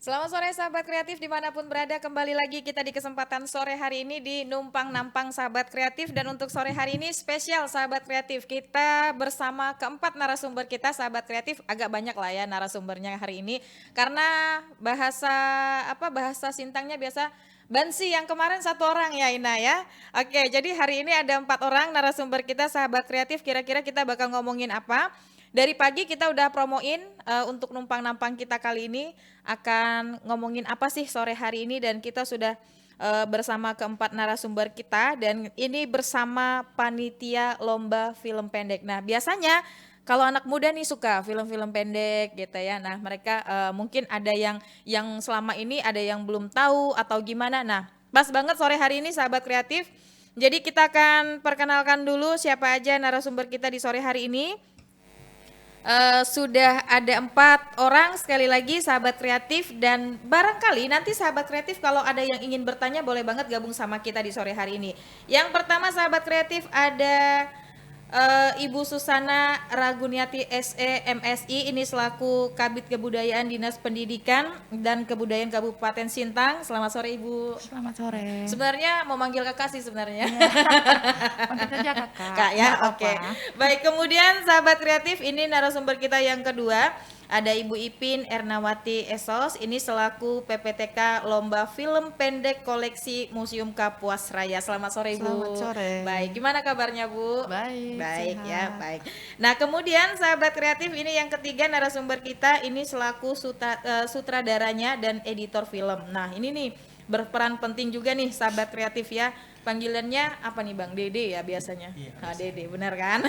Selamat sore sahabat kreatif dimanapun berada, kembali lagi kita di kesempatan sore hari ini di Numpang Nampang Sahabat Kreatif. Dan untuk sore hari ini spesial sahabat kreatif, kita bersama keempat narasumber kita sahabat kreatif. Agak banyak lah ya narasumbernya hari ini, karena bahasa Sintangnya biasa Bansi, yang kemarin satu orang ya Ina ya. Oke, jadi hari ini ada 4 orang narasumber kita sahabat kreatif. Kira-kira kita bakal ngomongin apa? Dari pagi kita udah promoin untuk numpang nampang kita kali ini akan ngomongin apa sih sore hari ini, dan kita sudah bersama keempat narasumber kita, dan ini bersama panitia lomba film pendek. Nah, biasanya kalau anak muda nih suka film-film pendek gitu ya. Nah, mereka mungkin ada yang selama ini ada yang belum tahu atau gimana. Nah, pas banget sore hari ini sahabat kreatif. Jadi kita akan perkenalkan dulu siapa aja narasumber kita di sore hari ini. Sudah ada 4 orang sekali lagi sahabat kreatif, dan barangkali nanti sahabat kreatif kalau ada yang ingin bertanya boleh banget gabung sama kita di sore hari ini. Yang pertama sahabat kreatif ada Ibu Susana Raguniati SE MSI, ini selaku Kabid Kebudayaan Dinas Pendidikan dan Kebudayaan Kabupaten Sintang. Selamat sore Ibu. Selamat sore. Sebenarnya mau manggil kakak sih sebenarnya. Iya. Panggil saja kakak. Kak ya, Nggak oke. apa-apa. Baik, kemudian sahabat kreatif, ini narasumber kita yang kedua. Ada Ibu Ipin Ernawati Esos, ini selaku PPTK Lomba Film Pendek Koleksi Museum Kapuas Raya. Selamat sore Ibu. Selamat sore. Baik, gimana kabarnya Bu? Baik, Baik sehat. ya, baik. Nah, kemudian sahabat kreatif, ini yang ketiga narasumber kita, ini selaku sutradaranya dan editor film. Nah, ini nih berperan penting juga nih sahabat kreatif ya. Panggilannya apa nih Bang? Dede ya biasanya. Iya, Dede, benar kan?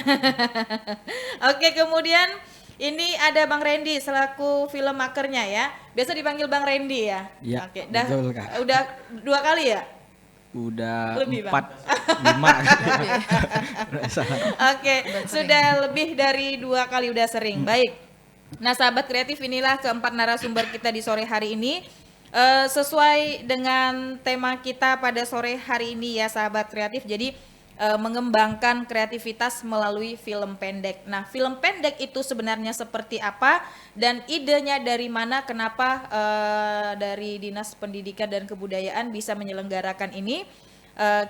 Oke, kemudian ini ada Bang Randy selaku filmmakernya ya. Biasa dipanggil Bang Randy ya. Iya, Oke, betul Kak. udah 2 kali ya? Udah Lebih, Bang. 4, 5. Oke, sudah lebih dari 2 kali, udah sering. Baik. Nah, sahabat kreatif, inilah keempat narasumber kita di sore hari ini. Sesuai dengan tema kita pada sore hari ini ya sahabat kreatif. Jadi mengembangkan kreativitas melalui film pendek. Nah, film pendek itu sebenarnya seperti apa dan idenya dari mana, kenapa dari Dinas Pendidikan dan Kebudayaan bisa menyelenggarakan ini.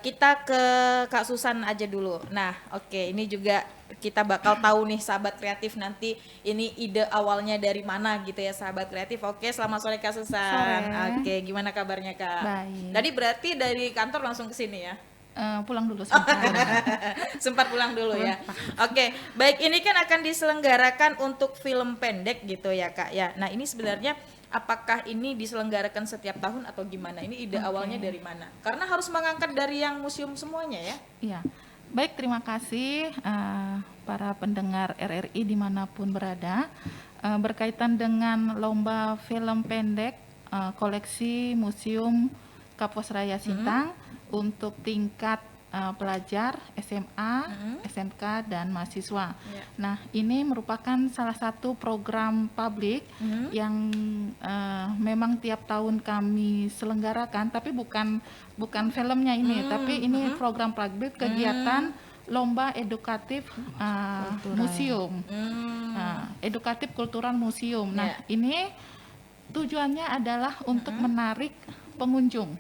Kita ke Kak Susan aja dulu. Nah, oke, ini juga kita bakal tahu nih sahabat kreatif nanti ini ide awalnya dari mana gitu ya sahabat kreatif. Oke, selamat sore Kak Susan. Sore. Oke, gimana kabarnya Kak? Baik. Tadi berarti dari kantor langsung ke sini ya? Pulang dulu sebentar. Sempat pulang dulu ya. Oke, baik, ini kan akan diselenggarakan untuk film pendek gitu ya Kak ya. Nah, ini sebenarnya apakah ini diselenggarakan setiap tahun atau gimana? Ini ide awalnya dari mana? Karena harus mengangkat dari yang museum semuanya ya. Iya. Baik, terima kasih para pendengar RRI dimanapun berada. Berkaitan dengan lomba film pendek koleksi Museum Kapuas Raya Sintang untuk tingkat pelajar SMA, SMK, dan mahasiswa. Ya. Nah, ini merupakan salah satu program publik yang memang tiap tahun kami selenggarakan, tapi bukan filmnya ini, tapi ini program publik kegiatan lomba edukatif museum, edukatif kultural museum. Nah, ini tujuannya adalah untuk menarik pengunjung.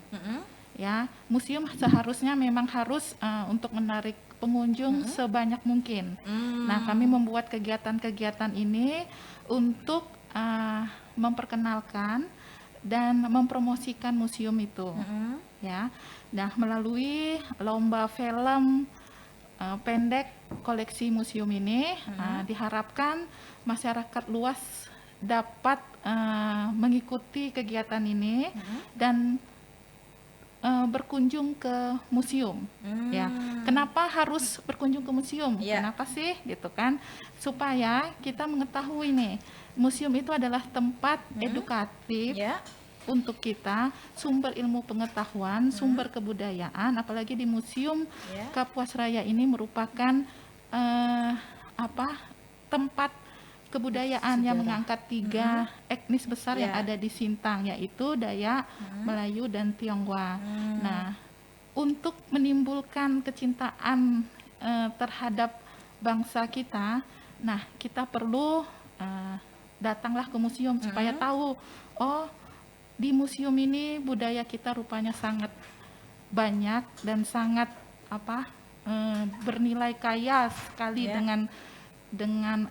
Ya, museum seharusnya memang harus untuk menarik pengunjung sebanyak mungkin. Nah, kami membuat kegiatan-kegiatan ini untuk memperkenalkan dan mempromosikan museum itu. Ya, nah melalui lomba film pendek koleksi museum ini diharapkan masyarakat luas dapat mengikuti kegiatan ini dan berkunjung ke museum. Ya, kenapa harus berkunjung ke museum? Kenapa sih gitu kan? Supaya kita mengetahui nih, museum itu adalah tempat edukatif untuk kita, sumber ilmu pengetahuan, sumber kebudayaan, apalagi di Museum Kapuas Raya ini merupakan tempat kebudayaan yang mengangkat 3 etnis besar yang ada di Sintang, yaitu Dayak, Melayu, dan Tionghoa. Nah, untuk menimbulkan kecintaan terhadap bangsa kita, nah kita perlu datanglah ke museum supaya tahu, oh di museum ini budaya kita rupanya sangat banyak dan sangat bernilai kaya sekali Ya. dengan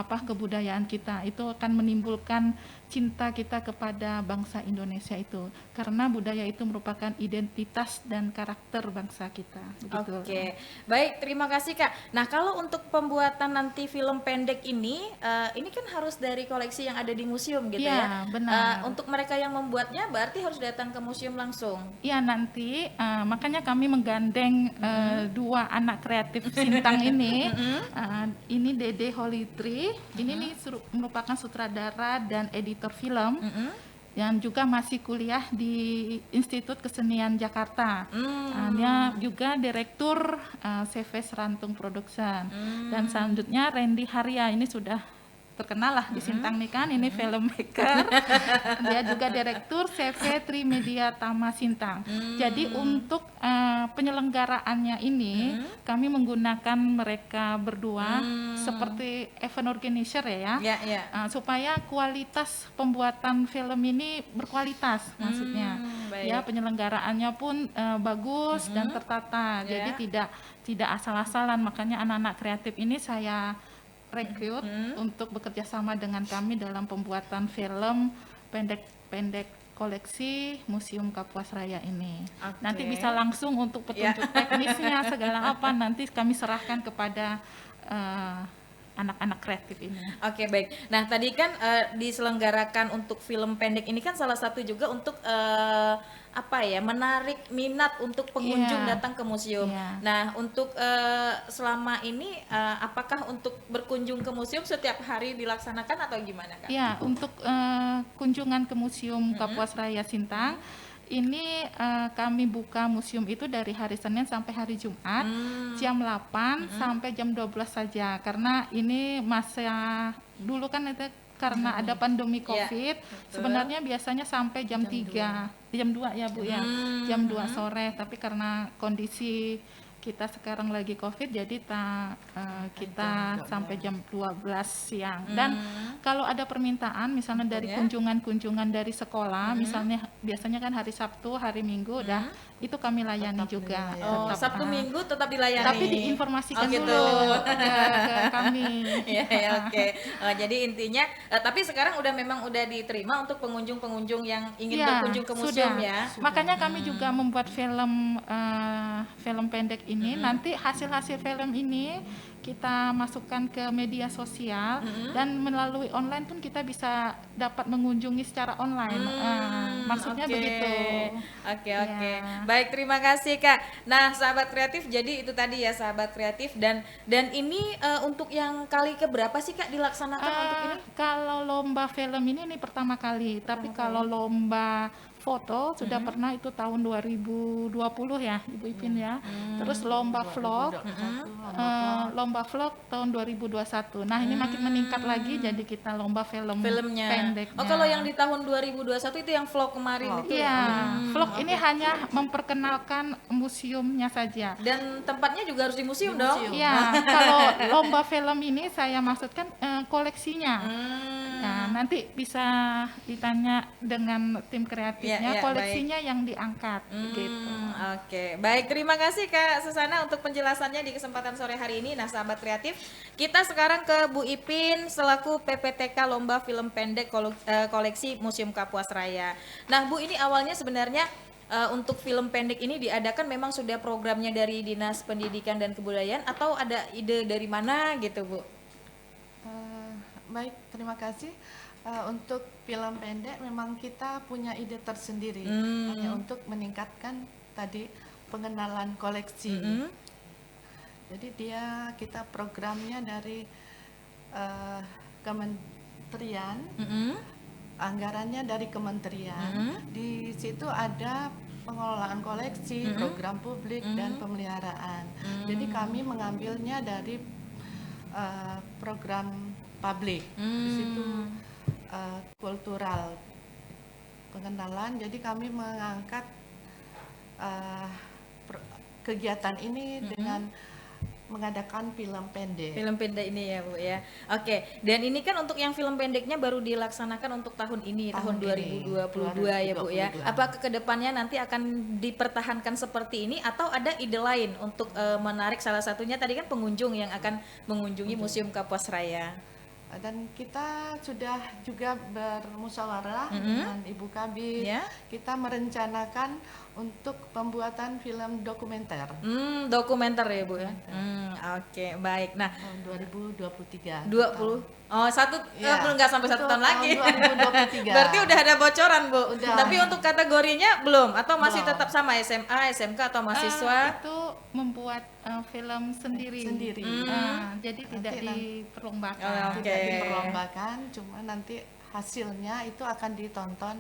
kebudayaan kita. Itu akan menimbulkan cinta kita kepada bangsa Indonesia itu, karena budaya itu merupakan identitas dan karakter bangsa kita. Begitu. Oke, baik, terima kasih Kak. Nah, kalau untuk pembuatan nanti film pendek ini kan harus dari koleksi yang ada di museum gitu ya. Iya, benar. Untuk mereka yang membuatnya berarti harus datang ke museum langsung. Iya, nanti makanya kami menggandeng dua anak kreatif Sintang ini. Ini Dede Holitri, ini nih merupakan sutradara dan editor film. Yang juga masih kuliah di Institut Kesenian Jakarta. Dia juga direktur CV Serantung Production. Dan selanjutnya Randy Harya, ini sudah terkenal lah di Sintang nih kan, ini filmmaker. Dia juga direktur CV Trimedia Tama Sintang. Jadi untuk penyelenggaraannya ini kami menggunakan mereka berdua seperti event organizer ya. Supaya kualitas pembuatan film ini berkualitas, maksudnya. Baik. Ya, penyelenggaraannya pun bagus dan tertata. Jadi tidak asal-asalan. Makanya anak-anak kreatif ini saya rekrut untuk bekerja sama dengan kami dalam pembuatan film pendek koleksi Museum Kapuas Raya ini. Nanti bisa langsung untuk petunjuk teknisnya segala apa nanti kami serahkan kepada anak-anak kreatif ini. Oke, baik. Nah, tadi kan diselenggarakan untuk film pendek ini kan salah satu juga untuk menarik minat untuk pengunjung datang ke museum. Nah, untuk selama ini apakah untuk berkunjung ke museum setiap hari dilaksanakan atau gimana, Kak? Ya, untuk kunjungan ke Museum Kapuas Raya Sintang ini kami buka museum itu dari hari Senin sampai hari Jumat jam 8 sampai jam 12 saja, karena ini masa dulu kan itu karena ada pandemi Covid, sebenarnya biasanya sampai jam 2 ya Bu ya, jam 2 sore, tapi karena kondisi kita sekarang lagi Covid, jadi kita sampai jam 12 siang. Dan kalau ada permintaan misalnya dari kunjungan dari sekolah, misalnya biasanya kan hari Sabtu, hari Minggu, itu kami layani juga. Sabtu Minggu tetap dilayani. Tapi diinformasikan dulu ke kami. Oke. Jadi intinya, tapi sekarang memang udah diterima untuk pengunjung-pengunjung yang ingin berkunjung ke museum ya. Makanya kami juga membuat film pendek ini. Nanti hasil film ini kita masukkan ke media sosial dan melalui online pun kita bisa dapat mengunjungi secara online. Maksudnya begitu. Oke. Baik, terima kasih Kak. Nah, sahabat kreatif, jadi itu tadi ya sahabat kreatif, dan ini untuk yang kali keberapa sih Kak dilaksanakan untuk ini? Kalau lomba film ini pertama kali, tapi kalau lomba foto sudah pernah itu tahun 2020 ya Ibu Ipin ya. Terus lomba vlog tahun 2021. Nah, ini makin meningkat lagi, jadi kita lomba filmnya pendek. Kalau yang di tahun 2021 itu yang vlog kemarin itu. Iya, vlog ini hanya memperkenalkan museumnya saja. Dan tempatnya juga harus di museum dong. Iya, kalau lomba film ini saya maksudkan koleksinya. Nah, nanti bisa ditanya dengan tim kreatifnya, koleksinya yang diangkat gitu. Oke, baik, terima kasih Kak Susana untuk penjelasannya di kesempatan sore hari ini. Nah, sahabat kreatif, kita sekarang ke Bu Ipin selaku PPTK Lomba Film Pendek Koleksi Museum Kapuas Raya. Nah, Bu, ini awalnya sebenarnya untuk film pendek ini diadakan memang sudah programnya dari Dinas Pendidikan dan Kebudayaan atau ada ide dari mana gitu, Bu? Baik, terima kasih. Untuk film pendek memang kita punya ide tersendiri, hanya untuk meningkatkan tadi pengenalan koleksi. Jadi kita programnya dari kementerian, anggarannya dari kementerian. Di situ ada pengelolaan koleksi, program publik dan pemeliharaan. Jadi kami mengambilnya dari program publik. Di situ kultural pengenalan. Jadi kami mengangkat kegiatan ini dengan mengadakan film pendek. Film pendek ini ya Bu ya. Oke, dan ini kan untuk yang film pendeknya baru dilaksanakan untuk tahun ini, tahun Tahun ini, 2022 ya Bu ya. 2022. Apakah kedepannya nanti akan dipertahankan seperti ini atau ada ide lain untuk menarik salah satunya tadi kan pengunjung yang akan mengunjungi Museum Kapuas Raya? Dan kita sudah juga bermusyawarah dengan Ibu Kabid. Ya. Kita merencanakan untuk pembuatan film dokumenter Dokumenter ya Bu ya. Oke, baik. Nah, tahun 2023. 20 Ya, nggak sampai 1 untuk tahun lagi. tahun 2023. Berarti udah ada bocoran Bu. Udah. Tapi untuk kategorinya belum atau masih Belum. tetap sama SMA, SMK atau mahasiswa? Itu membuat film sendiri. Sendiri. Jadi tidak Nanti diperlombakan. Oh, oke. Tidak diperlombakan, cuma nanti hasilnya itu akan ditonton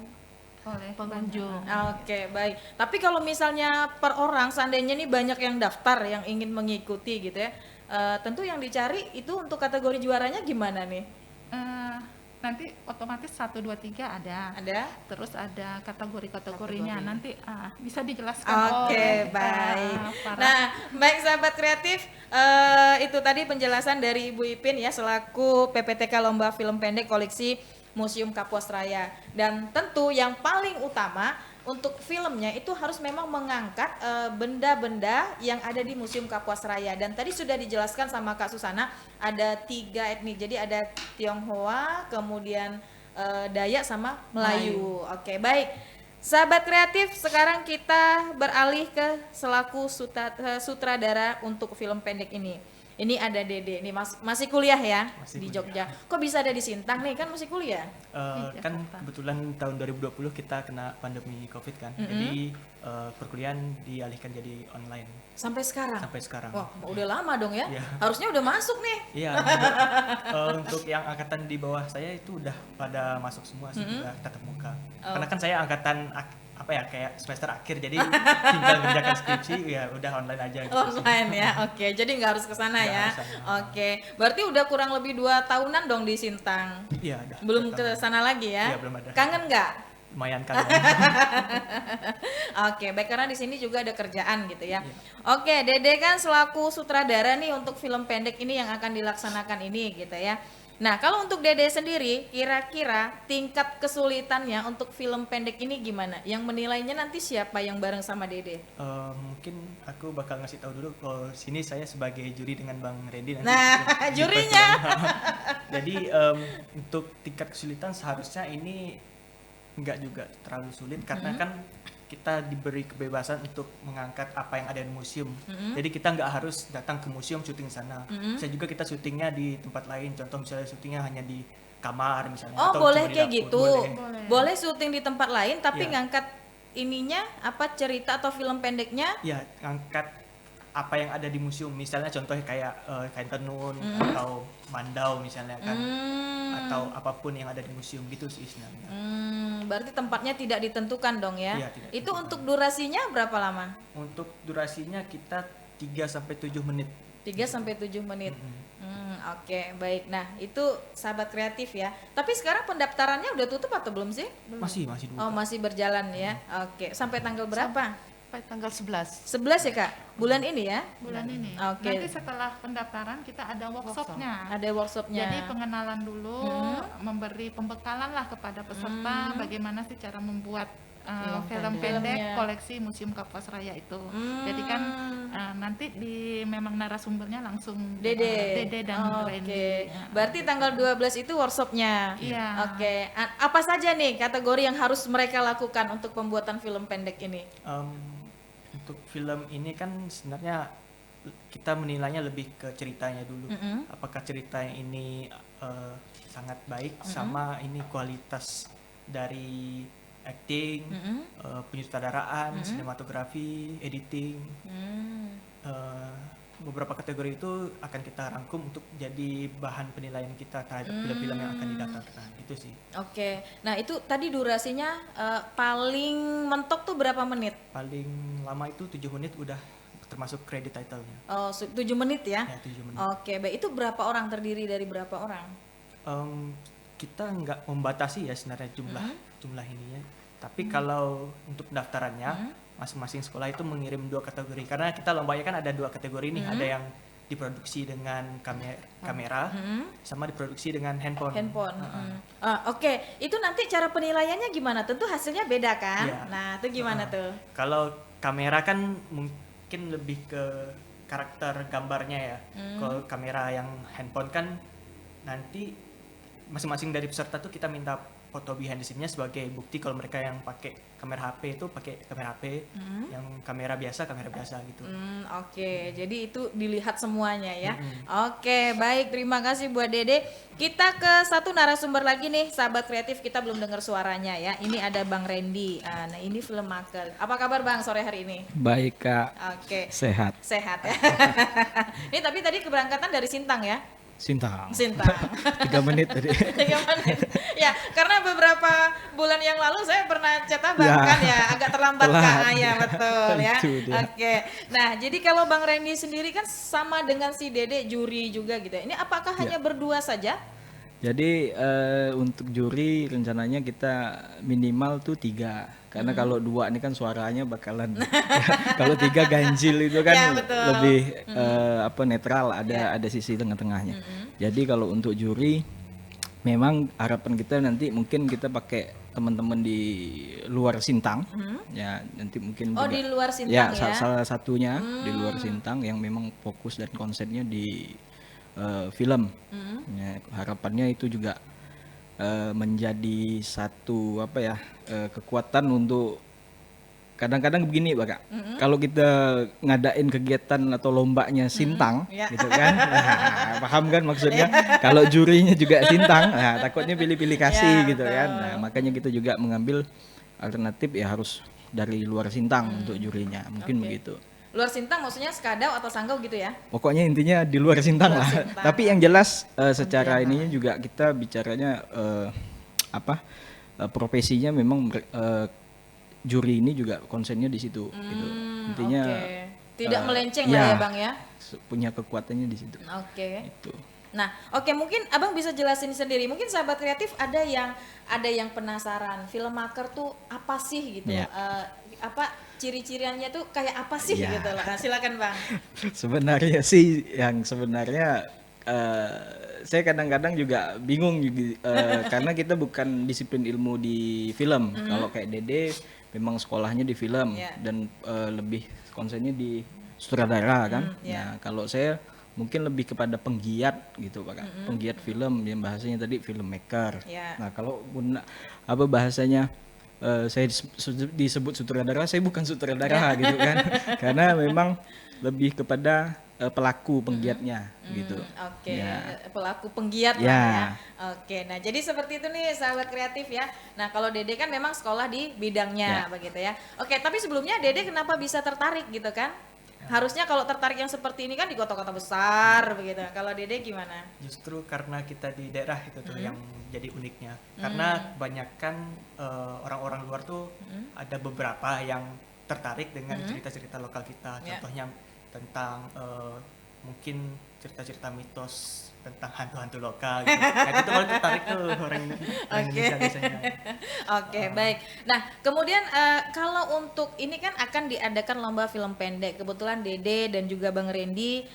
Oleh pengunjung. Oke, baik. Tapi kalau misalnya per orang seandainya nih banyak yang daftar yang ingin mengikuti gitu ya. Tentu yang dicari itu untuk kategori juaranya gimana nih? Nanti otomatis 1, 2, 3 ada. Ada? Terus ada kategori-kategorinya. Nanti bisa dijelaskan Oke, oleh baik. para Nah, baik sahabat kreatif, itu tadi penjelasan dari Ibu Ipin ya selaku PPTK Lomba Film Pendek Koleksi Museum Kapuas Raya. Dan tentu yang paling utama untuk filmnya itu harus memang mengangkat benda-benda yang ada di Museum Kapuas Raya. Dan tadi sudah dijelaskan sama Kak Susana ada 3 etnik. Jadi ada Tionghoa, kemudian Dayak sama Melayu. Oke, baik. Sahabat kreatif, sekarang kita beralih ke selaku sutradara untuk film pendek ini. Ini ada Dede, ini masih kuliah ya Masih di kuliah. Jogja. Kok bisa ada di Sintang nih, kan masih kuliah? Kan kebetulan tahun 2020 kita kena pandemi COVID kan, jadi perkuliahan dialihkan jadi online Sampai sekarang? sampai sekarang. Wah, udah lama dong ya? Iya. Harusnya udah masuk nih. Iya, untuk yang angkatan di bawah saya itu udah pada masuk semua sih, udah tatap muka. Oh. Karena kan saya angkatan apa ya, kayak semester akhir, jadi tinggal ngerjakan skripsi ya udah online aja gitu sih. Online ya, oke. Jadi nggak harus ke sana Nggak ya. harus sana. Oke, berarti udah kurang lebih 2 tahunan dong di Sintang. Iya, udah. Belum udah ke tahu. sana lagi ya? Iya, belum ada. Kangen nggak? Lumayan kan. Oke, baik, karena di sini juga ada kerjaan gitu ya. Iya. Oke, Dede kan selaku sutradara nih untuk film pendek ini yang akan dilaksanakan ini gitu ya. Nah, kalau untuk Dede sendiri, kira-kira tingkat kesulitannya untuk film pendek ini gimana? Yang menilainya nanti siapa yang bareng sama Dede? Mungkin aku bakal ngasih tahu dulu kalau sini saya sebagai juri dengan Bang Randy nanti. Nah, untuk jurinya. Jadi untuk tingkat kesulitan seharusnya ini enggak juga terlalu sulit karena kan kita diberi kebebasan untuk mengangkat apa yang ada di museum. Jadi kita nggak harus datang ke museum syuting sana. Bisa juga kita syutingnya di tempat lain. Contoh misalnya syutingnya hanya di kamar misalnya. Oh, atau boleh cuma di kayak dapur. gitu. Boleh. Boleh syuting di tempat lain tapi Iya. ngangkat ininya apa cerita atau film pendeknya? Ya, ngangkat apa yang ada di museum. Misalnya contohnya kayak kain tenun atau mandau misalnya kan. Atau apapun yang ada di museum gitu sih sebenarnya. Berarti tempatnya tidak ditentukan dong ya? Iya, tidak Itu ditentukan. untuk durasinya berapa lama? Untuk durasinya kita 3 sampai 7 menit. 3 sampai 7 menit. Oke, baik. Nah, itu sahabat kreatif ya. Tapi sekarang pendaftarannya udah tutup atau belum sih? Masih dibuka. Oh, masih berjalan ya. Oke, sampai tanggal berapa? Sampai tanggal 11. 11 ya, Kak? Bulan ini ya? bulan ini. Oke. Nanti setelah pendaftaran kita ada workshopnya. Ada workshopnya. Jadi pengenalan dulu, memberi pembekalan lah kepada peserta bagaimana sih cara membuat film pendek Filmnya. koleksi Museum Kapuas Raya itu. Jadi kan nanti memang narasumbernya langsung Dede. Dede dan Oke. Randy. Ya. Berarti tanggal 12 itu workshopnya. Iya. Oke. Apa saja nih kategori yang harus mereka lakukan untuk pembuatan film pendek ini? Untuk film ini kan sebenarnya kita menilainya lebih ke ceritanya dulu. Apakah ceritanya ini sangat baik sama ini kualitas dari acting, penyutradaraan, sinematografi, editing. Beberapa kategori itu akan kita rangkum untuk jadi bahan penilaian kita terhadap film-film yang akan didaftarkan. Itu sih. Oke. Nah, itu tadi durasinya paling mentok tuh berapa menit? Paling lama itu 7 menit udah termasuk credit title-nya. Oh, 7 menit ya? Ya, 7 menit. Oke, baik. Itu berapa orang, terdiri dari berapa orang? Kita nggak membatasi ya sebenarnya jumlah ininya. Tapi kalau untuk pendaftarannya masing-masing sekolah itu mengirim 2 kategori karena kita lombanya kan ada 2 kategori nih. Ada yang diproduksi dengan kamera, sama diproduksi dengan handphone. Handphone. Oke, itu nanti cara penilaiannya gimana? Tentu hasilnya beda kan? Iya. Nah, itu gimana tuh? Kalau kamera kan mungkin lebih ke karakter gambarnya ya. Kalau kamera yang handphone kan nanti masing-masing dari peserta tuh kita minta foto behind the scene-nya sebagai bukti kalau mereka yang pakai kamera HP itu pakai kamera HP, yang kamera biasa gitu. Oke, jadi itu dilihat semuanya ya. Oke, baik, terima kasih buat Dede. Kita ke satu narasumber lagi nih, sahabat kreatif, kita belum dengar suaranya ya. Ini ada Bang Randy. Nah, ini filmmaker. Apa kabar Bang sore hari ini? Baik Kak, Oke. sehat. Sehat ya. Ini tapi tadi keberangkatan dari Sintang ya? Sintang. 3 menit tadi. 3 menit. Ya, karena beberapa bulan yang lalu saya pernah cetak Bang Ya. kan ya, agak terlambat Telat. Kak. Ya, betul ya. Itu dia. Oke. Nah, jadi kalau Bang Randy sendiri kan sama dengan si Dede juri juga gitu. Ini apakah hanya berdua saja? Jadi untuk juri rencananya kita minimal tuh 3. Karena kalau 2 ini kan suaranya bakalan kalau 3 ganjil itu kan Ya, betul. lebih netral, ada sisi tengah-tengahnya. Jadi kalau untuk juri memang harapan kita nanti mungkin kita pakai teman-teman di luar Sintang. Ya, nanti mungkin Oh, juga di luar Sintang ya, ya. salah satunya di luar Sintang yang memang fokus dan konsepnya di film. Ya, harapannya itu juga menjadi satu kekuatan untuk kadang-kadang begini Kak. Kalau kita ngadain kegiatan atau lombanya Sintang Ya. gitu kan. Nah, paham kan maksudnya? Kalau jurinya juga Sintang, nah takutnya pilih-pilih kasih Ya, gitu kan. Nah, makanya kita juga mengambil alternatif ya harus dari luar Sintang untuk jurinya. Mungkin Oke. begitu. Luar Sintang maksudnya Skadau atau Sanggau gitu ya? Pokoknya intinya di luar Sintang Luar lah. Sintang. Tapi yang jelas secara ininya juga kita bicaranya profesinya memang juri ini juga konsennya di situ gitu. Intinya Oke. Tidak melenceng ya, lah ya Bang ya? punya kekuatannya di situ. Oke. Itu. Nah, oke, mungkin Abang bisa jelasin sendiri. Mungkin sahabat kreatif ada yang penasaran, filmmaker tuh apa sih gitu? Ya. Ciri-ciriannya tuh kayak apa sih Ya. gitu loh. Nah, silakan Bang. Sebenarnya sih yang sebenarnya saya kadang-kadang juga bingung karena kita bukan disiplin ilmu di film. Kalau kayak Dede memang sekolahnya di film Ya. dan lebih konsennya di sutradara kan. ya. Nah, kalau saya mungkin lebih kepada penggiat gitu Pak. Penggiat film yang bahasanya tadi filmmaker. Ya. Nah, kalau bahasanya saya disebut sutradara, saya bukan sutradara gitu kan. Karena memang lebih kepada pelaku penggiatnya gitu. Oke, Ya. pelaku penggiat Ya. lah ya. Oke, nah jadi seperti itu nih sahabat kreatif ya. Nah kalau Dede kan memang sekolah di bidangnya begitu ya. Oke, tapi sebelumnya Dede kenapa bisa tertarik gitu kan? Harusnya kalau tertarik yang seperti ini kan di kota-kota besar begitu. Kalau Dede gimana? Justru karena kita di daerah itu tuh yang jadi uniknya. Karena kebanyakan orang-orang luar tuh ada beberapa yang tertarik dengan cerita-cerita lokal kita. Ya. Contohnya tentang mungkin cerita-cerita mitos tentang hantu-hantu lokal gitu. Nah, itu malah tertarik tuh orang Indonesia biasanya. Oke, baik. Nah, kemudian kalau untuk ini kan akan diadakan lomba film pendek. Kebetulan Dede dan juga Bang Randy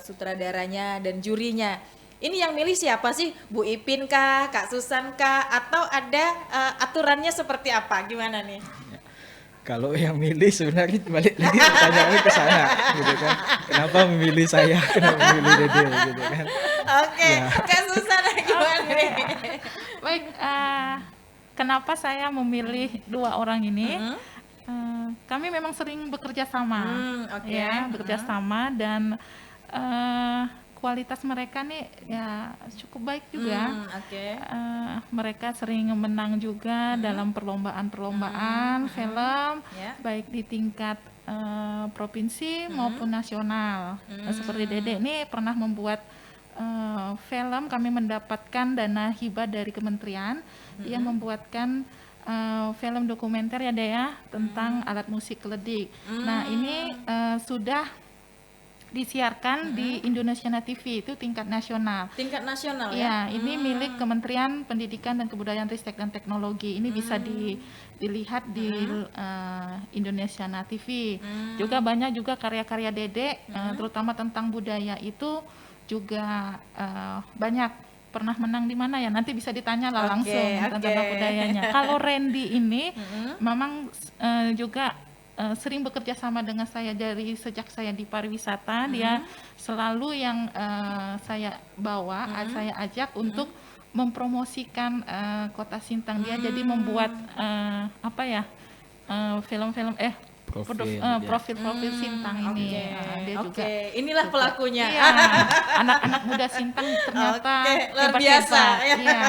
sutradaranya dan jurinya. Ini yang milih siapa sih? Bu Ipin kah, Kak Susan kah, atau ada aturannya seperti apa? Gimana nih? Kalau yang milih sebenarnya balik lagi pertanyaannya ke sana gitu kan. Kenapa memilih saya? Kenapa memilih Dede gitu kan. Oke, Kak Susan gimana nih? Baik, kenapa saya memilih 2 orang ini? Kami memang sering bekerja sama, Oke. ya, bekerja sama dan kualitas mereka nih ya cukup baik juga. Oke. Mereka sering menang juga dalam perlombaan-perlombaan film, Ya. baik di tingkat provinsi maupun nasional. Seperti Dede ini pernah membuat film, kami mendapatkan dana hibah dari kementerian. Dia membuatkan film dokumenter ya Dea tentang alat musik keledik. Nah ini sudah disiarkan di Indonesiana TV, itu tingkat nasional. Tingkat nasional Ya, ya? ini milik Kementerian Pendidikan dan Kebudayaan Ristek dan Teknologi. Ini bisa dilihat di Indonesiana TV. Juga banyak juga karya-karya Dede, terutama tentang budaya itu juga banyak pernah menang di mana ya? Nanti bisa ditanya lah langsung tentang budayanya. Kalau Randy ini memang juga sering bekerja sama dengan saya dari sejak saya di pariwisata. Dia selalu yang saya bawa, saya ajak untuk mempromosikan Kota Sintang. Dia jadi membuat film-film profil Sintang ini. Dia juga. Inilah pelakunya. Iya, anak-anak muda Sintang ternyata luar biasa. Iya.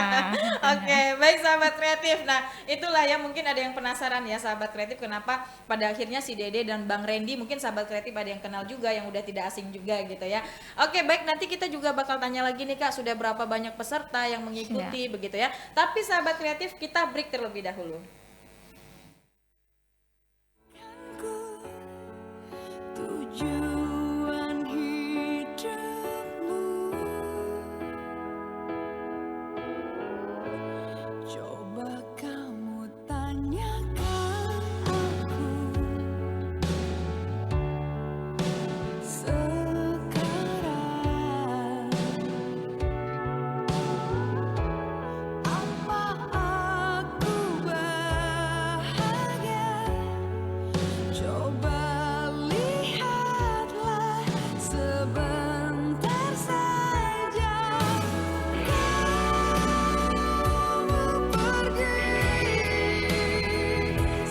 Oke, baik sahabat kreatif. Nah, itulah ya, mungkin ada yang penasaran ya sahabat kreatif, kenapa pada akhirnya si Dede dan Bang Randy, mungkin sahabat kreatif ada yang kenal juga, yang udah tidak asing juga gitu ya. Oke, baik, nanti kita juga bakal tanya lagi nih Kak, sudah berapa banyak peserta yang mengikuti begitu ya. Tapi sahabat kreatif, kita break terlebih dahulu. Tujuan hidupmu, coba kamu tanyakan aku sekarang. Apa aku bahagia? Coba lihatlah sebentar saja, kamu pergi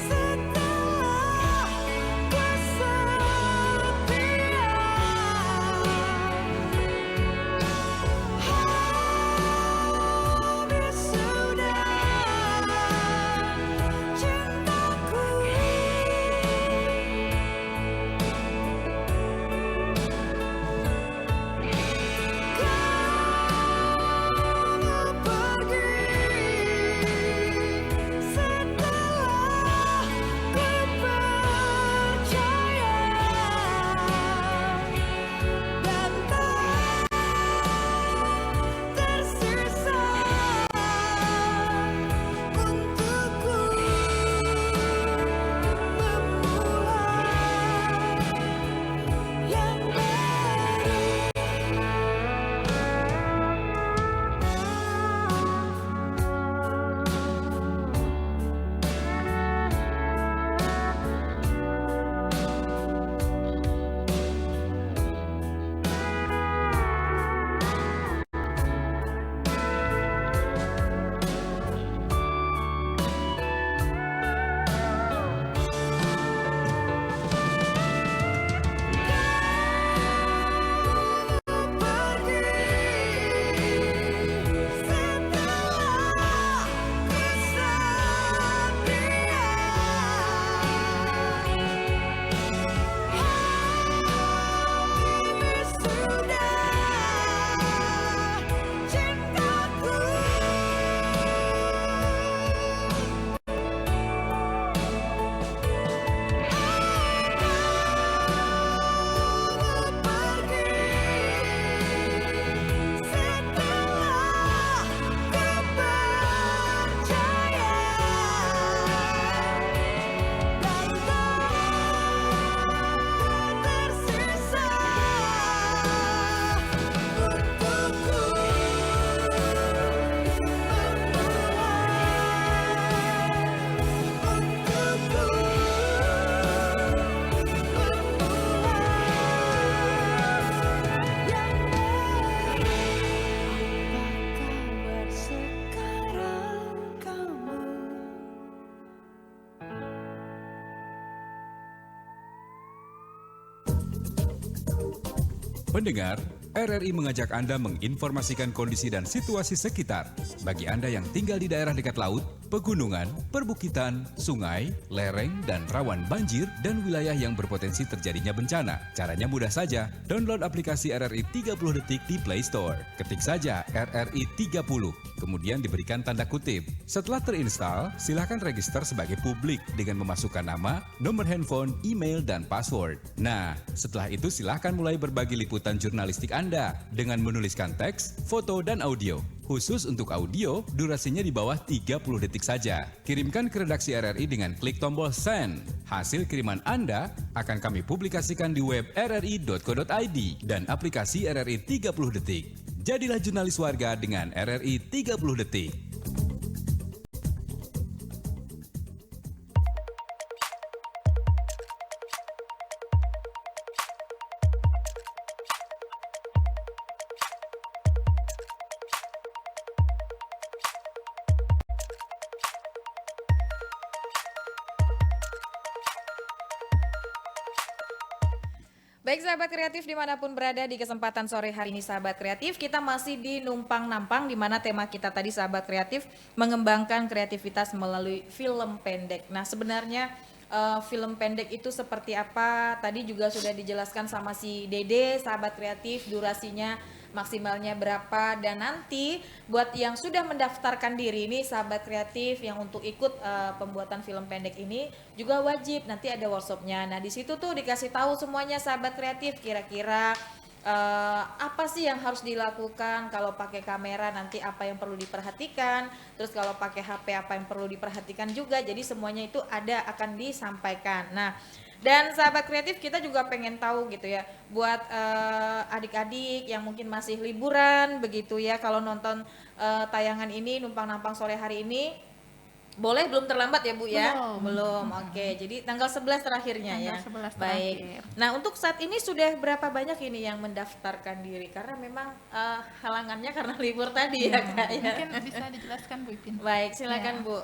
setelah kesepian. Habis sudah cintaku. Kamu pergi setelah kepercayaan, dan tak tersisa untukku memulai yang baru. Pendengar, RRI mengajak Anda menginformasikan kondisi dan situasi sekitar. Bagi Anda yang tinggal di daerah dekat laut, pegunungan, perbukitan, sungai, lereng, dan rawan banjir dan wilayah yang berpotensi terjadinya bencana. Caranya mudah saja, download aplikasi RRI 30 Detik di Play Store. Ketik saja RRI 30, kemudian diberikan tanda kutip. Setelah terinstall, silakan register sebagai publik dengan memasukkan nama, nomor handphone, email, dan password. Nah, setelah itu silakan mulai berbagi liputan jurnalistik Anda dengan menuliskan teks, foto, dan audio. Khusus untuk audio, durasinya di bawah 30 detik saja. Kirimkan ke redaksi RRI dengan klik tombol send. Hasil kiriman Anda akan kami publikasikan di web rri.co.id dan aplikasi RRI 30 Detik. Jadilah jurnalis warga dengan RRI 30 Detik. Baik sahabat kreatif dimanapun berada, di kesempatan sore hari ini sahabat kreatif kita masih di Numpang Nampang, di mana tema kita tadi sahabat kreatif mengembangkan kreativitas melalui film pendek. Nah sebenarnya film pendek itu seperti apa tadi juga sudah dijelaskan sama si Dede sahabat kreatif, durasinya maksimalnya berapa, dan nanti buat yang sudah mendaftarkan diri ini sahabat kreatif yang untuk ikut pembuatan film pendek ini juga wajib nanti ada workshopnya. Nah di situ tuh dikasih tahu semuanya sahabat kreatif kira-kira apa sih yang harus dilakukan kalau pakai kamera, nanti apa yang perlu diperhatikan, terus kalau pakai HP apa yang perlu diperhatikan juga. Jadi semuanya itu ada akan disampaikan. Nah dan sahabat kreatif kita juga pengen tahu gitu ya, buat adik-adik yang mungkin masih liburan begitu ya, kalau nonton tayangan ini Numpang Nampang sore hari ini boleh, belum terlambat ya Bu ya? Belum. Oke, jadi tanggal 11 terakhirnya ya. Tanggal 11 Baik. terakhir. Nah, untuk saat ini sudah berapa banyak ini yang mendaftarkan diri? Karena memang halangannya karena libur tadi ya Kak ya. Mungkin bisa dijelaskan Bu Ipin. Baik, silakan Ya. Bu.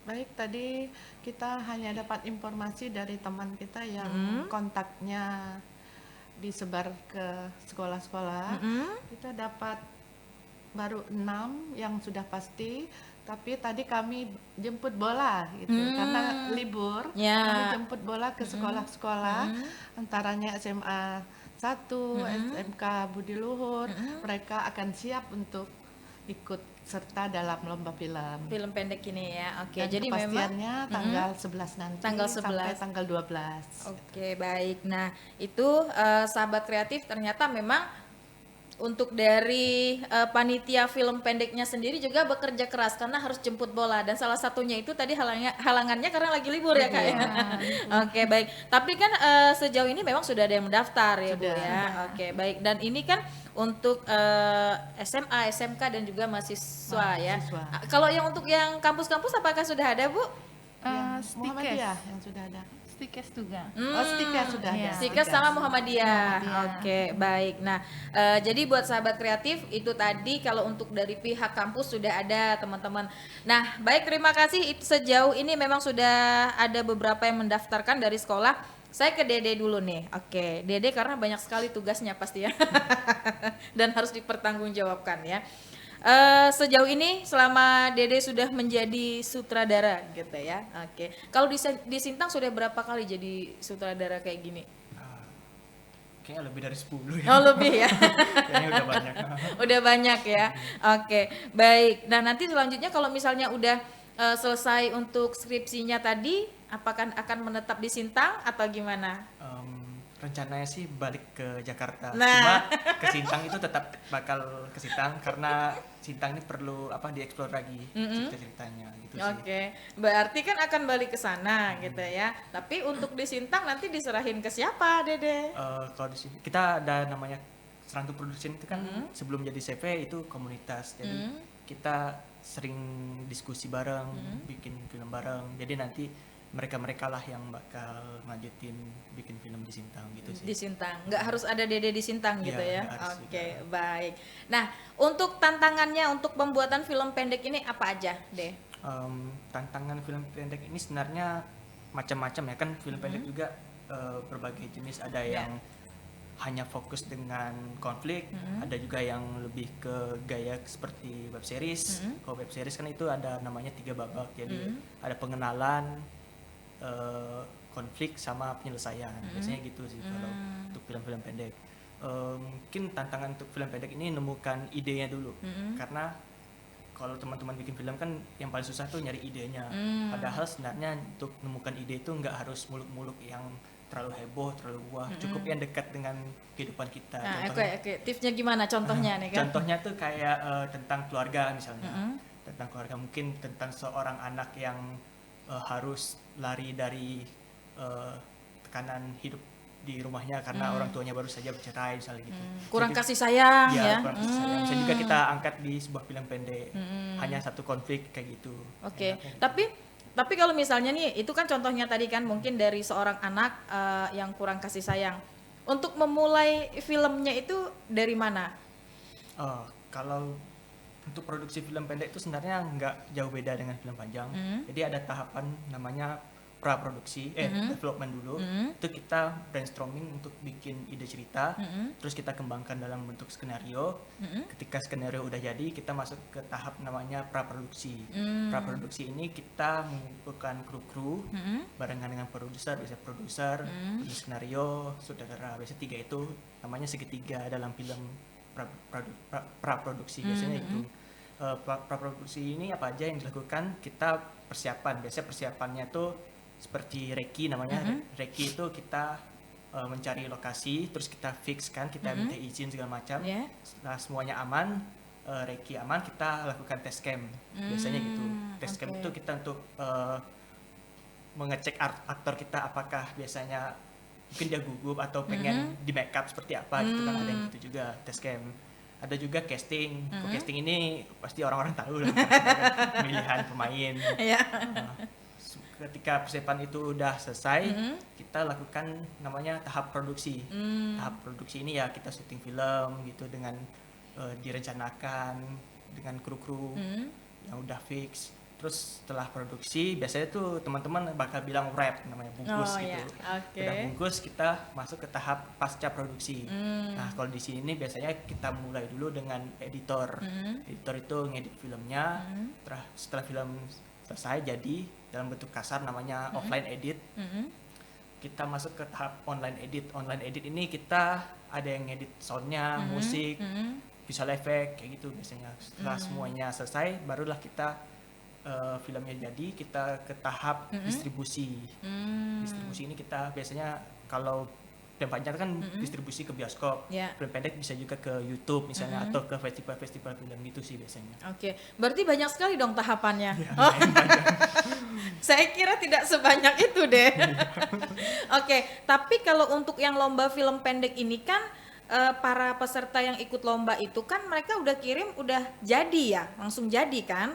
Baik, tadi kita hanya dapat informasi dari teman kita yang kontaknya disebar ke sekolah-sekolah. Kita dapat baru 6 yang sudah pasti, tapi tadi kami jemput bola gitu karena libur. Ya. Kami jemput bola ke sekolah-sekolah antaranya SMA 1, SMK Budi Luhur. Mereka akan siap untuk ikut serta dalam lomba film. Film pendek ini ya. Oke, Dan jadi memang kepastiannya tanggal 11 nanti Tanggal sampai 11. tanggal 12. Oke, baik. Nah, itu sahabat kreatif ternyata memang untuk dari panitia film pendeknya sendiri juga bekerja keras karena harus jemput bola, dan salah satunya itu tadi halangannya karena lagi libur ya Kak ya. Oke, baik. Tapi kan sejauh ini memang sudah ada yang mendaftar ya Bu Sudah. ya. Oke, baik. Dan ini kan untuk SMA, SMK dan juga mahasiswa ya. Mahasiswa. Kalau yang untuk yang kampus-kampus apakah sudah ada Bu? Yang Muhammadiyah yang sudah ada. Stikes juga. Oh, Stika sudah ada. Iya. Stikes sama Muhammadiyah. Oke, baik. Nah, jadi buat sahabat kreatif itu tadi kalau untuk dari pihak kampus sudah ada teman-teman. Nah, baik, terima kasih. Sejauh ini memang sudah ada beberapa yang mendaftarkan dari sekolah. Saya ke Dede dulu nih. Oke, Dede karena banyak sekali tugasnya pasti ya. Dan harus dipertanggungjawabkan ya. Sejauh ini selama Dede sudah menjadi sutradara gitu ya. Oke. Kalau di Sintang sudah berapa kali jadi sutradara kayak gini? Kayaknya lebih dari 10 ya. Oh, lebih ya. Kayaknya udah banyak. Udah banyak ya. Oke, baik. Nah, nanti selanjutnya kalau misalnya udah selesai untuk skripsinya tadi, apakah akan menetap di Sintang atau gimana? Rencananya sih balik ke Jakarta. Nah. Cuma ke Sintang itu tetap bakal ke Sintang karena Sintang ini perlu dieksplor lagi cerita-ceritanya gitu sih. Oke, berarti kan akan balik ke sana gitu ya. Tapi untuk di Sintang nanti diserahin ke siapa, Dede? Kalau di sini kita ada namanya Serangga Production itu kan sebelum jadi CV itu komunitas. Jadi kita sering diskusi bareng, bikin film bareng. Jadi nanti mereka lah yang bakal lanjutin bikin film di Sintang gitu sih. Di Sintang, nggak harus ada Dede di Sintang gitu Iya, ya. nggak harus Oke, juga. baik. Nah, untuk tantangannya untuk pembuatan film pendek ini apa aja, deh? Tantangan film pendek ini sebenarnya macam-macam ya kan, film pendek juga berbagai jenis, ada yang hanya fokus dengan konflik, ada juga yang lebih ke gaya seperti web series. Kalau web series kan itu ada namanya 3 babak, jadi ada pengenalan, konflik sama penyelesaian. Biasanya gitu sih kalau untuk film-film pendek. Mungkin tantangan untuk film pendek ini nemukan idenya dulu, karena kalau teman-teman bikin film kan yang paling susah tuh nyari idenya. Padahal sebenarnya untuk menemukan ide itu nggak harus muluk-muluk yang terlalu heboh, terlalu wah, cukup yang dekat dengan kehidupan kita. Nah, Contohnya- oke. Tipsnya gimana contohnya nih kan? Contohnya tuh kayak tentang keluarga misalnya, tentang keluarga, mungkin tentang seorang anak yang harus lari dari tekanan hidup di rumahnya karena orang tuanya baru saja bercerai misalnya gitu. Kurang Jadi- kasih sayang Iya, ya. kurang kasih sayang. Bisa juga kita angkat di sebuah film pendek, hanya satu konflik kayak gitu. Oke, Enaknya gitu. tapi kalau misalnya nih, itu kan contohnya tadi kan mungkin dari seorang anak yang kurang kasih sayang. Untuk memulai filmnya itu dari mana? Kalau untuk produksi film pendek itu sebenarnya nggak jauh beda dengan film panjang. Jadi ada tahapan namanya praproduksi, development dulu. Itu kita brainstorming untuk bikin ide cerita, terus kita kembangkan dalam bentuk skenario. Ketika skenario udah jadi, kita masuk ke tahap namanya praproduksi. Praproduksi ini kita mengumpulkan kru-kru barengan dengan produser, biasanya produser, penulis skenario, sutradara. Biasanya 3 itu namanya segitiga dalam film praproduksi biasanya itu. Praproduksi ini apa aja yang dilakukan, kita persiapan. Biasanya persiapannya tuh seperti reki namanya. Reki itu kita mencari lokasi, terus kita fix kan, kita minta izin segala macam. Ya. Setelah semuanya aman, reki aman, kita lakukan test cam. Biasanya gitu. Test cam oke. itu kita untuk mengecek aktor kita apakah biasanya mungkin dia gugup atau pengen di make up seperti apa gitu kan, ada yang gitu juga test cam. Ada juga casting. Kalau casting ini pasti orang-orang tahu lah, pemilihan pemain. Ya. Nah, ketika persiapan itu udah selesai, kita lakukan namanya tahap produksi. Tahap produksi ini ya kita syuting film gitu dengan direncanakan dengan kru-kru yang udah fix. Terus setelah produksi biasanya tuh teman-teman bakal bilang wrap namanya, bungkus Oh, gitu. ya. Oke. Udah bungkus, kita masuk ke tahap pasca produksi. Nah, kalau di sini biasanya kita mulai dulu dengan editor. Editor itu ngedit filmnya. Setelah film selesai jadi dalam bentuk kasar namanya offline edit. Kita masuk ke tahap online edit. Online edit ini kita ada yang ngedit soundnya, musik, visual effect kayak gitu biasanya. Setelah semuanya selesai, barulah kita filmnya jadi, kita ke tahap distribusi. Distribusi ini kita biasanya kalau film panjang kan distribusi ke bioskop, Ya. film pendek bisa juga ke YouTube misalnya atau ke festival-festival film gitu sih biasanya. Oke, berarti banyak sekali dong tahapannya. Ya, Oh, saya kira tidak sebanyak itu deh. Oke, tapi kalau untuk yang lomba film pendek ini kan para peserta yang ikut lomba itu kan mereka udah kirim udah jadi ya, langsung jadi kan?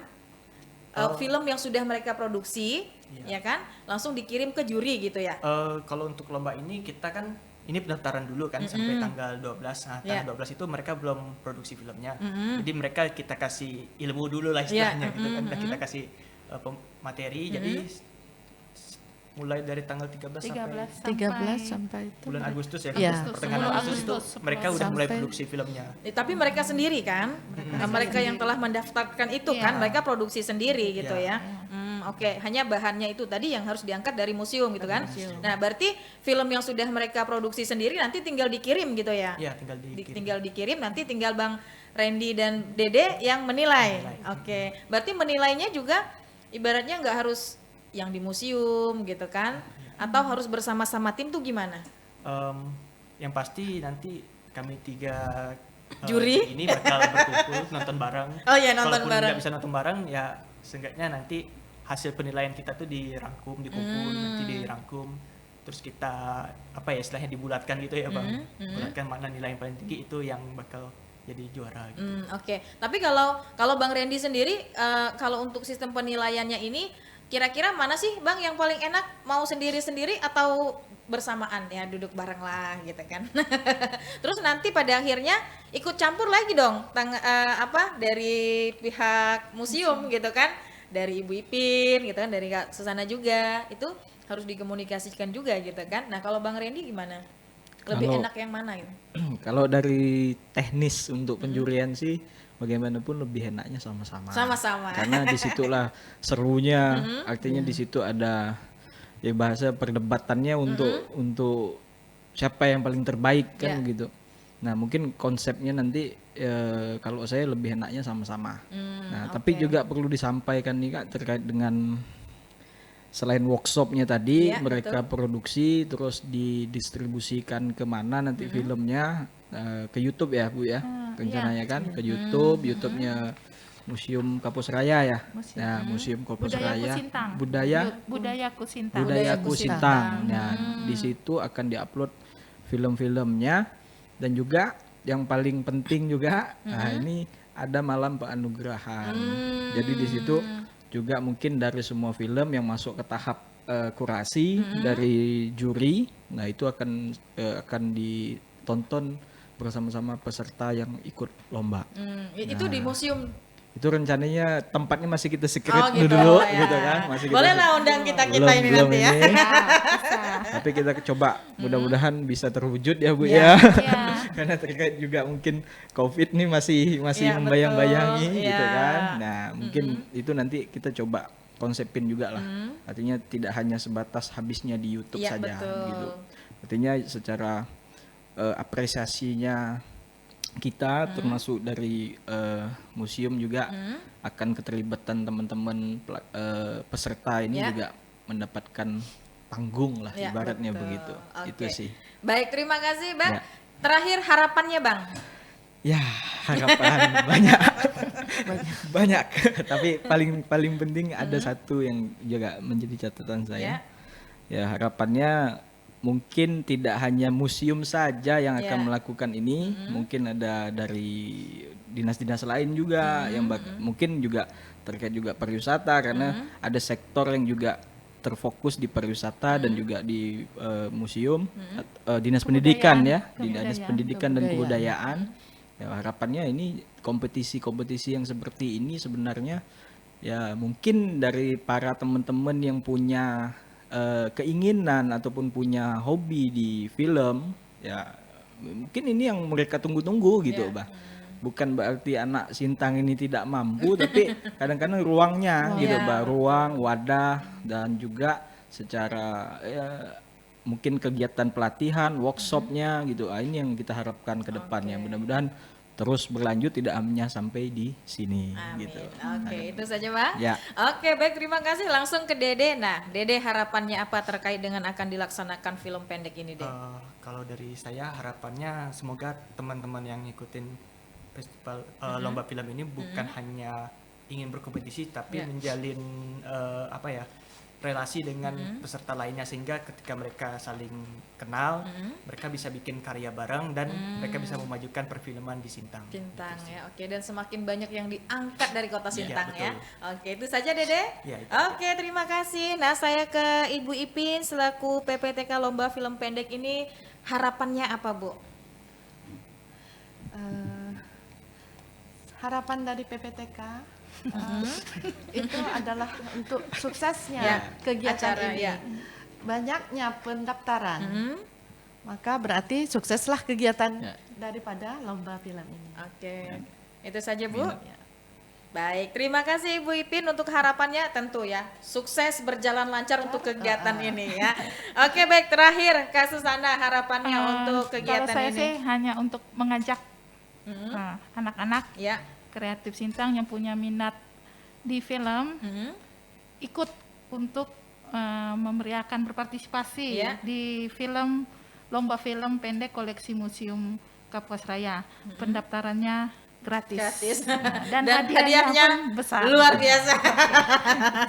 Film yang sudah mereka produksi, ya kan? Langsung dikirim ke juri gitu ya. Kalau untuk lomba ini kita kan ini pendaftaran dulu kan sampai tanggal 12. Nah, Ya. tanggal 12 itu mereka belum produksi filmnya. Jadi mereka kita kasih ilmu dulu lah istilahnya gitu kan. Dan kita kasih materi. Jadi mulai dari tanggal 13 sampai 13 sampai itu. bulan Agustus ya. Iya. Pertengahan Sebelum Agustus itu Agustus, mereka udah mulai sampai- produksi filmnya. Tapi mereka sendiri kan, mereka yang telah mendaftarkan itu Iya. kan, mereka produksi sendiri gitu Iya. ya. Oke, hanya bahannya itu tadi yang harus diangkat dari museum gitu kan. Nah, berarti film yang sudah mereka produksi sendiri nanti tinggal dikirim gitu ya. Iya, tinggal dikirim. Tinggal dikirim, nanti tinggal Bang Randy dan Dede yang menilai. Oke, berarti menilainya juga ibaratnya nggak harus yang di museum gitu kan, atau harus bersama-sama tim tuh gimana? Yang pasti nanti kami 3 Juri? ini bakal berkumpul nonton bareng. Oh iya, nonton Kalaupun bareng. nggak bisa nonton bareng ya seenggaknya nanti hasil penilaian kita tuh dirangkum, dikumpul, nanti dirangkum, terus kita apa ya istilahnya dibulatkan gitu ya bang, bulatkan mana nilai yang paling tinggi itu yang bakal jadi juara gitu. Oke. Tapi kalau Bang Randy sendiri, kalau untuk sistem penilaiannya ini, kira-kira mana sih Bang yang paling enak? Mau sendiri-sendiri atau bersamaan ya, duduk bareng lah gitu kan? Terus nanti pada akhirnya ikut campur lagi dong, dari pihak museum gitu kan, dari Ibu Ipin gitu kan, dari Kak Susana juga, itu harus dikomunikasikan juga gitu kan. Nah kalau Bang Randy gimana? Lebih Kalau- enak yang mana gitu? Kalau dari teknis untuk penjurian sih bagaimanapun lebih enaknya sama-sama. Sama-sama. Karena disitulah serunya. Artinya di situ ada ya bahasa perdebatannya untuk siapa yang paling terbaik kan Ya. gitu. Nah mungkin konsepnya nanti kalau saya lebih enaknya sama-sama. Nah tapi juga perlu disampaikan nih Kak terkait dengan selain workshopnya tadi Iya, mereka produksi terus didistribusikan kemana nanti filmnya ke YouTube ya Bu ya rencananya kan ke YouTube-nya Museum Kapus Raya ya. Nah Museum Kapus Budaya Raya Kusintang. budaya Budaya Kusintang. Budayaku Sintang. Nah, di situ akan diupload film-filmnya dan juga yang paling penting juga nah ini ada malam penganugerahan. Jadi di situ juga mungkin dari semua film yang masuk ke tahap kurasi dari juri, nah itu akan ditonton bersama-sama peserta yang ikut lomba. Itu di museum. Itu rencananya tempatnya masih kita secret Oh gitu, dulu ya. gitu kan, masih Boleh kita lah undang kita belum ini nanti ya. ini. Bisa. Tapi kita coba mudah-mudahan bisa terwujud ya Bu Ya. ya. Iya. Karena terkait juga mungkin COVID nih masih Ya, membayang-bayangi betul. gitu Ya. kan. Nah, mungkin itu nanti kita coba konsepin juga lah. Artinya tidak hanya sebatas habisnya di YouTube Ya, saja betul. gitu. Artinya secara apresiasinya kita termasuk dari museum juga akan keterlibatan teman-teman peserta ini Ya. juga mendapatkan panggung lah Ya, ibaratnya betul. begitu. Oke. Itu sih. Baik, terima kasih Bang. Ya. Terakhir harapannya Bang. Ya, harapan banyak. Banyak. Tapi paling penting ada satu yang juga menjadi catatan saya. Ya, harapannya mungkin tidak hanya museum saja yang akan Ya. melakukan ini, mungkin ada dari dinas-dinas lain juga yang mungkin juga terkait juga pariwisata karena ada sektor yang juga terfokus di pariwisata dan juga di museum, dinas pendidikan ya, di dinas pendidikan dan kebudayaan. Ya, harapannya ini kompetisi-kompetisi yang seperti ini sebenarnya ya mungkin dari para teman-teman yang punya keinginan ataupun punya hobi di film ya mungkin ini yang mereka tunggu-tunggu gitu Bah. Bukan berarti anak Sintang ini tidak mampu tapi kadang-kadang ruangnya gitu Bah, ruang, wadah dan juga secara ya, mungkin kegiatan pelatihan, workshopnya gitu. Ini yang kita harapkan ke depannya. Mudah-mudahan terus berlanjut tidak hanya sampai di sini Amin. gitu. Oke, itu saja Bang. Ya. Oke, baik, terima kasih. Langsung ke Dede. Nah, Dede harapannya apa terkait dengan akan dilaksanakan film pendek ini, Dede? Kalau dari saya harapannya semoga teman-teman yang ngikutin festival lomba film ini bukan hanya ingin berkompetisi tapi menjalin apa ya relasi dengan peserta lainnya sehingga ketika mereka saling kenal mereka bisa bikin karya bareng dan mereka bisa memajukan perfilman di Sintang. Sintang ya, oke. Dan semakin banyak yang diangkat dari kota Sintang ya. betul. Oke, itu saja Dede. Ya, itu. Oke, terima kasih. Nah, saya ke Ibu Ipin selaku PPTK Lomba Film Pendek ini harapannya apa, Bu? Harapan dari PPTK itu adalah untuk suksesnya Ya, kegiatan acara, ini. ya. Banyaknya pendaftaran, maka berarti sukseslah kegiatan Ya. daripada lomba film ini. Oke, itu saja Bu. Baik, terima kasih Ibu Ipin untuk harapannya tentu ya sukses berjalan lancar untuk kegiatan ini ya. Oke, baik, terakhir Kak Susana harapannya untuk kegiatan Kalau saya ini. sih hanya untuk mengajak anak-anak Ya. kreatif Sintang yang punya minat di film ikut untuk memeriahkan berpartisipasi Ya. di film lomba film pendek koleksi Museum Kapuas Raya. Pendaftarannya gratis. Gratis. Nah, Dan dan, hadiahnya pun besar. luar biasa.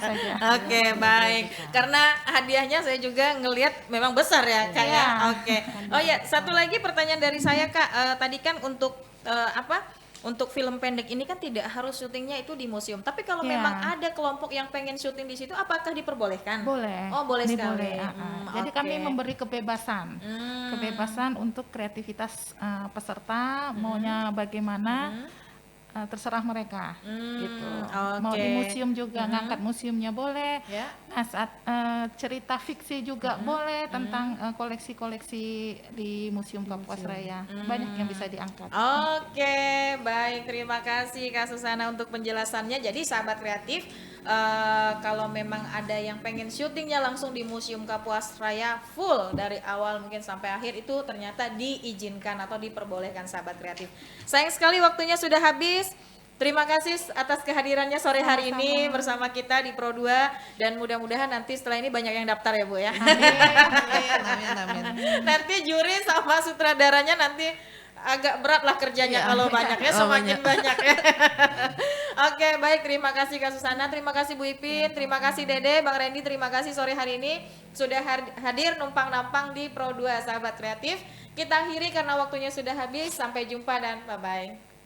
saja. Oke, baik. Karena hadiahnya saya juga ngelihat memang besar ya, Kak ya. Iya. Oke. Oh ya, satu lagi pertanyaan dari saya, Kak. Tadi kan untuk untuk film pendek ini kan tidak harus syutingnya itu di museum. Tapi kalau Iya. memang ada kelompok yang pengen syuting di situ, apakah diperbolehkan? Boleh. Oh, boleh Ini sekali. boleh, Jadi kami Oke. memberi kebebasan. Kebebasan untuk kreativitas peserta maunya bagaimana. terserah mereka gitu. Mau oke. di museum juga ngangkat museumnya boleh. Ya. Nah, saat cerita fiksi juga boleh tentang koleksi-koleksi di Museum Kapuas Raya. Banyak yang bisa diangkat. Oke, baik, terima kasih Kak Susana untuk penjelasannya. Jadi sahabat kreatif, kalau memang ada yang pengen syutingnya langsung di Museum Kapuas Raya full dari awal mungkin sampai akhir, itu ternyata diizinkan atau diperbolehkan sahabat kreatif. Sayang sekali waktunya sudah habis. Terima kasih atas kehadirannya sore hari ini bersama kita di Pro 2, dan mudah-mudahan nanti setelah ini banyak yang daftar ya Bu ya. Amin. Nanti juri sama sutradaranya nanti agak berat lah kerjanya kalau banyaknya, semakin banyak ya. Oke, baik, terima kasih Kak Susana, terima kasih Bu Ipin, terima kasih Dede, Bang Randy, terima kasih sore hari ini sudah hadir numpang-nampang di Pro 2 sahabat kreatif. Kita akhiri karena waktunya sudah habis. Sampai jumpa dan bye-bye.